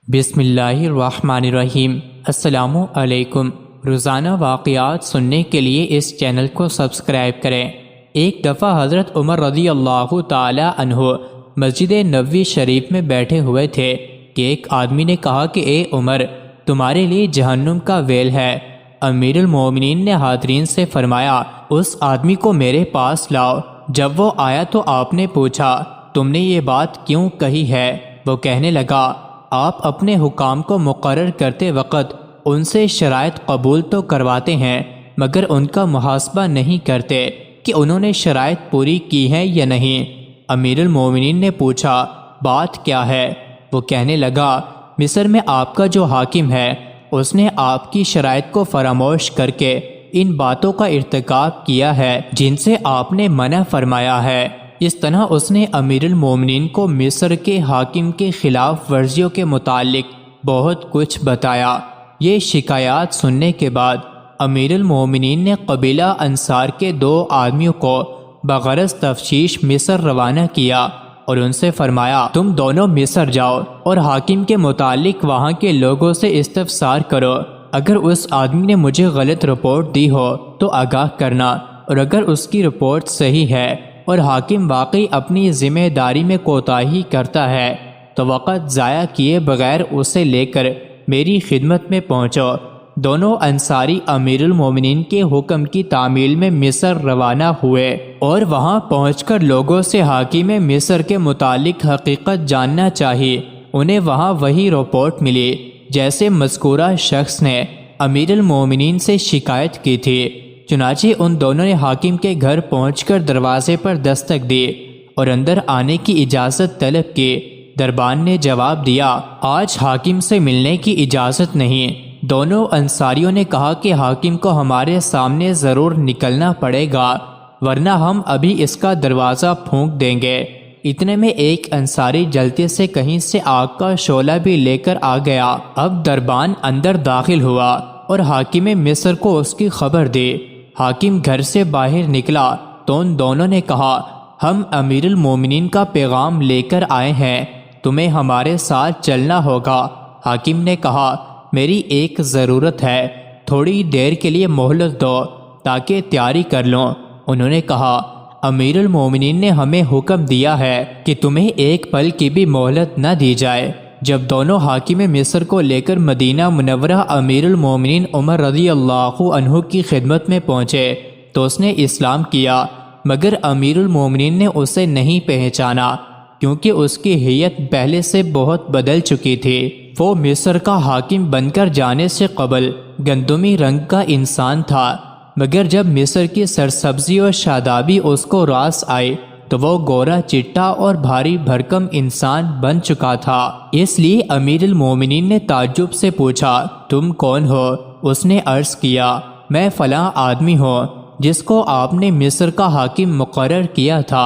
بسم اللہ الرحمن الرحیم۔ السلام علیکم۔ روزانہ واقعات سننے کے لیے اس چینل کو سبسکرائب کریں۔ ایک دفعہ حضرت عمر رضی اللہ تعالی عنہ مسجد نبوی شریف میں بیٹھے ہوئے تھے کہ ایک آدمی نے کہا کہ اے عمر، تمہارے لیے جہنم کا ویل ہے۔ امیر المومنین نے حاضرین سے فرمایا، اس آدمی کو میرے پاس لاؤ۔ جب وہ آیا تو آپ نے پوچھا، تم نے یہ بات کیوں کہی ہے؟ وہ کہنے لگا، آپ اپنے حکام کو مقرر کرتے وقت ان سے شرائط قبول تو کرواتے ہیں، مگر ان کا محاسبہ نہیں کرتے کہ انہوں نے شرائط پوری کی ہیں یا نہیں۔ امیر المومنین نے پوچھا، بات کیا ہے؟ وہ کہنے لگا، مصر میں آپ کا جو حاکم ہے اس نے آپ کی شرائط کو فراموش کر کے ان باتوں کا ارتکاب کیا ہے جن سے آپ نے منع فرمایا ہے۔ اس طرح اس نے امیر المومنین کو مصر کے حاکم کے خلاف ورزیوں کے متعلق بہت کچھ بتایا۔ یہ شکایات سننے کے بعد امیر المومنین نے قبیلہ انصار کے 2 آدمیوں کو بغرض تفتیش مصر روانہ کیا اور ان سے فرمایا، تم دونوں مصر جاؤ اور حاکم کے متعلق وہاں کے لوگوں سے استفسار کرو۔ اگر اس آدمی نے مجھے غلط رپورٹ دی ہو تو آگاہ کرنا، اور اگر اس کی رپورٹ صحیح ہے اور حاکم واقعی اپنی ذمہ داری میں کوتاہی کرتا ہے تو وقت ضائع کیے بغیر اسے لے کر میری خدمت میں پہنچو۔ دونوں انصاری امیر المومنین کے حکم کی تعمیل میں مصر روانہ ہوئے اور وہاں پہنچ کر لوگوں سے حاکم مصر کے متعلق حقیقت جاننا چاہیے۔ انہیں وہاں وہی رپورٹ ملی جیسے مذکورہ شخص نے امیر المومنین سے شکایت کی تھی۔ چنانچہ ان دونوں نے حاکم کے گھر پہنچ کر دروازے پر دستک دی اور اندر آنے کی اجازت طلب کی۔ دربان نے جواب دیا، آج حاکم سے ملنے کی اجازت نہیں۔ دونوں انصاریوں نے کہا کہ حاکم کو ہمارے سامنے ضرور نکلنا پڑے گا، ورنہ ہم ابھی اس کا دروازہ پھونک دیں گے۔ اتنے میں ایک انصاری جلدی سے کہیں سے آگ کا شعلہ بھی لے کر آ گیا۔ اب دربان اندر داخل ہوا اور حاکم مصر کو اس کی خبر دی۔ حاکم گھر سے باہر نکلا تو ان دونوں نے کہا، ہم امیر المومنین کا پیغام لے کر آئے ہیں، تمہیں ہمارے ساتھ چلنا ہوگا۔ حاکم نے کہا، میری ایک ضرورت ہے، تھوڑی دیر کے لیے مہلت دو تاکہ تیاری کر لوں۔ انہوں نے کہا، امیر المومنین نے ہمیں حکم دیا ہے کہ تمہیں ایک پل کی بھی مہلت نہ دی جائے۔ جب دونوں حاکم مصر کو لے کر مدینہ منورہ امیر المومنین عمر رضی اللہ عنہ کی خدمت میں پہنچے تو اس نے اسلام کیا، مگر امیر المومنین نے اسے نہیں پہچانا کیونکہ اس کی حیت پہلے سے بہت بدل چکی تھی۔ وہ مصر کا حاکم بن کر جانے سے قبل گندمی رنگ کا انسان تھا، مگر جب مصر کی سرسبزی اور شادابی اس کو راس آئی تو وہ گورا چٹا اور بھاری بھرکم انسان بن چکا تھا۔ اس لیے امیر المومنین نے تعجب سے پوچھا، تم کون ہو؟ اس نے عرض کیا، میں فلاں آدمی ہوں جس کو آپ نے مصر کا حاکم مقرر کیا تھا۔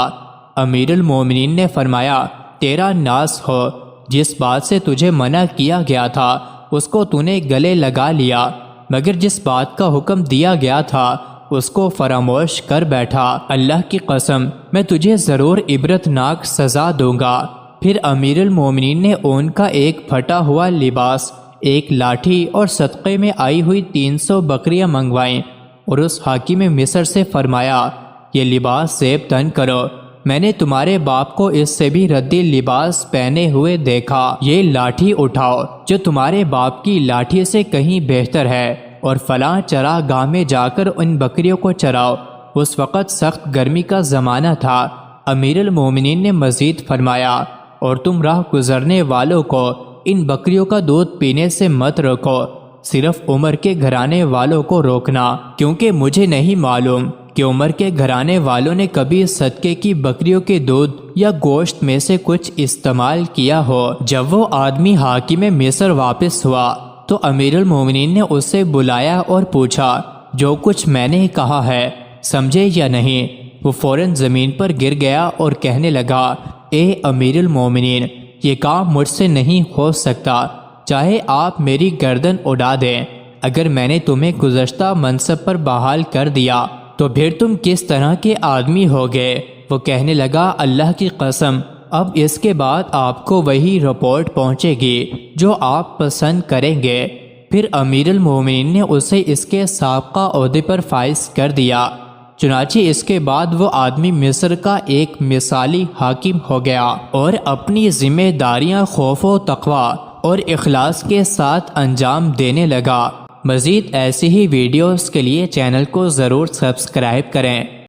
امیر المومنین نے فرمایا، تیرا ناز ہو، جس بات سے تجھے منع کیا گیا تھا اس کو تو نے گلے لگا لیا، مگر جس بات کا حکم دیا گیا تھا اس کو فراموش کر بیٹھا۔ اللہ کی قسم، میں تجھے ضرور عبرتناک سزا دوں گا۔ پھر امیر المومنین نے اون کا ایک پھٹا ہوا لباس، ایک لاٹھی اور صدقے میں آئی ہوئی 300 بکریاں منگوائیں اور اس حاکم مصر سے فرمایا، یہ لباس زیب تن کرو، میں نے تمہارے باپ کو اس سے بھی ردی لباس پہنے ہوئے دیکھا۔ یہ لاٹھی اٹھاؤ جو تمہارے باپ کی لاٹھی سے کہیں بہتر ہے، اور فلاں چراہ گاہ میں جا کر ان بکریوں کو چراؤ۔ اس وقت سخت گرمی کا زمانہ تھا۔ امیر المومنین نے مزید فرمایا، اور تم راہ گزرنے والوں کو ان بکریوں کا دودھ پینے سے مت روکو، صرف عمر کے گھرانے والوں کو روکنا، کیونکہ مجھے نہیں معلوم کہ عمر کے گھرانے والوں نے کبھی صدقے کی بکریوں کے دودھ یا گوشت میں سے کچھ استعمال کیا ہو۔ جب وہ آدمی حاکم مصر واپس ہوا تو امیر المومنین نے اسے بلایا اور پوچھا، جو کچھ میں نے کہا ہے سمجھے یا نہیں؟ وہ فوراً زمین پر گر گیا اور کہنے لگا، اے امیر المومنین، یہ کام مجھ سے نہیں ہو سکتا، چاہے آپ میری گردن اڑا دیں۔ اگر میں نے تمہیں گزشتہ منصب پر بحال کر دیا تو پھر تم کس طرح کے آدمی ہوگے؟ وہ کہنے لگا، اللہ کی قسم، اب اس کے بعد آپ کو وہی رپورٹ پہنچے گی جو آپ پسند کریں گے۔ پھر امیر المومنین نے اسے اس کے سابقہ عہدے پر فائز کر دیا۔ چنانچہ اس کے بعد وہ آدمی مصر کا ایک مثالی حاکم ہو گیا اور اپنی ذمہ داریاں خوف و تقوی اور اخلاص کے ساتھ انجام دینے لگا۔ مزید ایسی ہی ویڈیوز کے لیے چینل کو ضرور سبسکرائب کریں۔